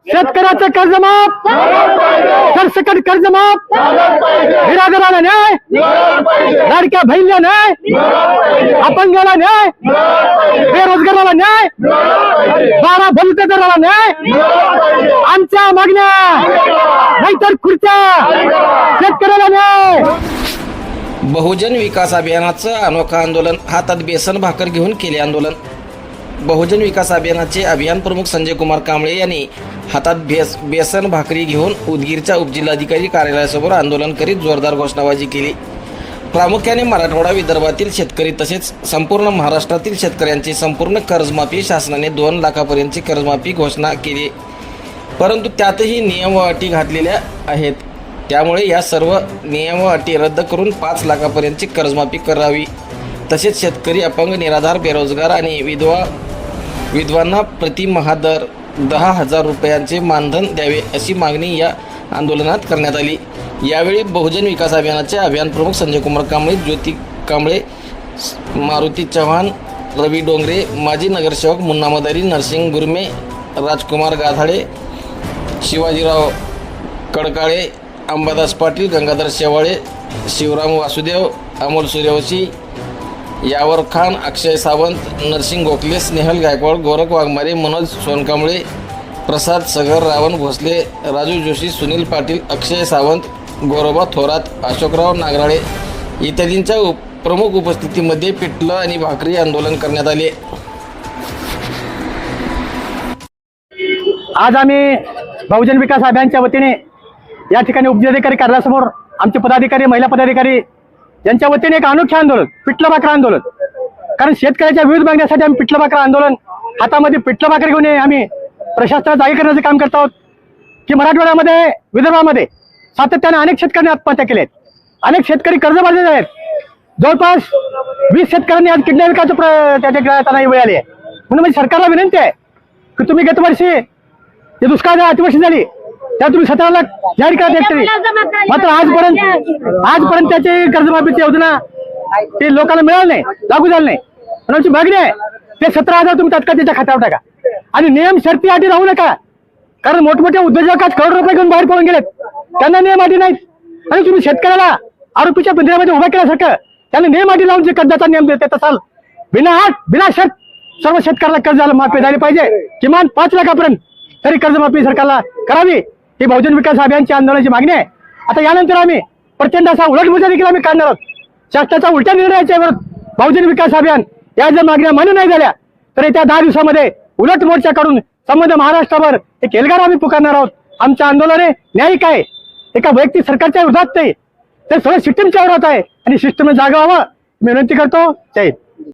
शेतकऱ्याचं कर्जमाफ, सरसकट कर्जमाफ, निराधाराला न्याय, लाडक्या बहिणीला न्याय, अपंगाला न्याय, बेरोजगाराला न्याय, 12 बलुतेदाराला न्याय, आमच्या मागण्या नाहीतर खुर्च्या, शेतकऱ्याला न्याय। बहुजन विकास अभियानाचं अनोखं आंदोलन, हातात बेसन भाकर घेऊन केले आंदोलन। बहुजन विकास अभियानाचे अभियान प्रमुख संजय कुमार कांबळे यांनी हातात बेसन भाकरी घेऊन उदगीरच्या उपजिल्हाधिकारी कार्यालयासमोर आंदोलन करीत जोरदार घोषणाबाजी केली। प्रामुख्याने मराठवाडा विदर्भातील शेतकरी तसेच संपूर्ण महाराष्ट्रातील शेतकऱ्यांची संपूर्ण कर्जमाफी शासनाने 2 लाखापर्यंतची कर्जमाफी घोषणा केली, परंतु त्यातही नियम व अटी घातलेल्या आहेत। त्यामुळे या सर्व नियम व अटी रद्द करून 5 लाखापर्यंतची कर्जमाफी करावी। तसेच शेतकरी, अपंग, निराधार, बेरोजगार आणि विधवांना प्रतिमाह दर 10,000 रुपयांचे मानधन द्यावे अशी मागणी या आंदोलनात करण्यात आली। यावेळी बहुजन विकास अभियानाचे अभियान प्रमुख संजय कुमार कांबळे, ज्योती कांबळे, मारुती चव्हाण, रवी डोंगरे, माजी नगरसेवक मुन्ना मदारी, नरसिंग गुरमे, राजकुमार गाधाडे, शिवाजीराव कडकाळे, अंबादास पाटील, गंगाधर शेवाळे, शिवराम वासुदेव, अमोल सूर्यवंशी, यावर खान, अक्षय सावंत, नरसिंग गोखले, स्नेहल गायकवाड, गोरख वाघमारे, मनोज सोनकांबळे, प्रसाद सगर, रावण भोसले, राजू जोशी, सुनील पाटील, अक्षय सावंत, गौरबा थोरात, अशोकराव नागराळे इत्यादींच्या प्रमुख उपस्थितीमध्ये पिठलं आणि भाकरी आंदोलन करण्यात आले। आज आम्ही बहुजन विकास अभियानच्या वतीने या ठिकाणी उपजिल्हाधिकारी कार्यालयासमोर आमचे पदाधिकारी, महिला पदाधिकारी यांच्या वतीने एक अनोखे आंदोलन, पिठलं भाकर आंदोलन, कारण शेतकऱ्याच्या विविध मागण्यासाठी आम्ही पिठलं भाकर आंदोलन, हातामध्ये पिठलं भाकर घेऊन आम्ही प्रशासनाला जागी करण्याचं काम करत आहोत। की मराठवाड्यामध्ये, विदर्भामध्ये सातत्याने अनेक शेतकऱ्यांनी आत्महत्या केल्या आहेत, अनेक शेतकरी कर्जबाधित आहेत। जवळपास 20 शेतकऱ्यांनी आज किडनी विकायचं त्यांना वेळ आली आहे। म्हणून माझी सरकारला विनंती आहे की तुम्ही गत वर्षी जे दुष्काळ अतिवृष्टी झाली त्या तुम्ही 17 लाख जाहीर करा हेक्टरी, मात्र आजपर्यंत त्याची कर्जमाफीची योजना ते लोकांना मिळाली नाही, लागू झाली नाही। म्हणून आमची मागणी आहे ते 17,000 तुम्ही तात्काळ त्याच्या खात्यावर टाका आणि नियम शर्ती अटी राहू नका, कारण मोठमोठे उद्योजक आज करोड रुपये घेऊन बाहेर पडून गेलेत, त्यांना नियम अटी नाहीत। आणि तुम्ही शेतकऱ्याला आरोपीच्या पिंजऱ्यामध्ये उभा केल्यासारखं त्यांना नियम अटी लावून जे कर्जाचा नियम देत असाल, बिना शर्त सर्व शेतकऱ्याला कर्जाला माफी झाली पाहिजे, किमान 5 लाखापर्यंत तरी कर्जमाफी सरकारला करावी, ही बहुजन विकास अभियानची आंदोलनाची मागणी आहे। आता यानंतर आम्ही प्रचंड असा उलट मोर्चा देखील आम्ही काढणार आहोत। शासनाच्या उलट्या निर्णयाच्या विरोधात बहुजन विकास अभियान या जर मागण्या मान्य नाही झाल्या तर येत्या 10 दिवसामध्ये उलट मोर्चा काढून संबंध महाराष्ट्रावर एक एल्गार आम्ही पुकारणार आहोत। आमचं आंदोलन हे न्यायिक आहे, एका वैयक्तिक सरकारच्या विरोधात नाही, ते सगळं सिस्टीमच्या विरोधात आहे आणि सिस्टमने जागा व्हावं मी विनंती करतो। जय हिंद।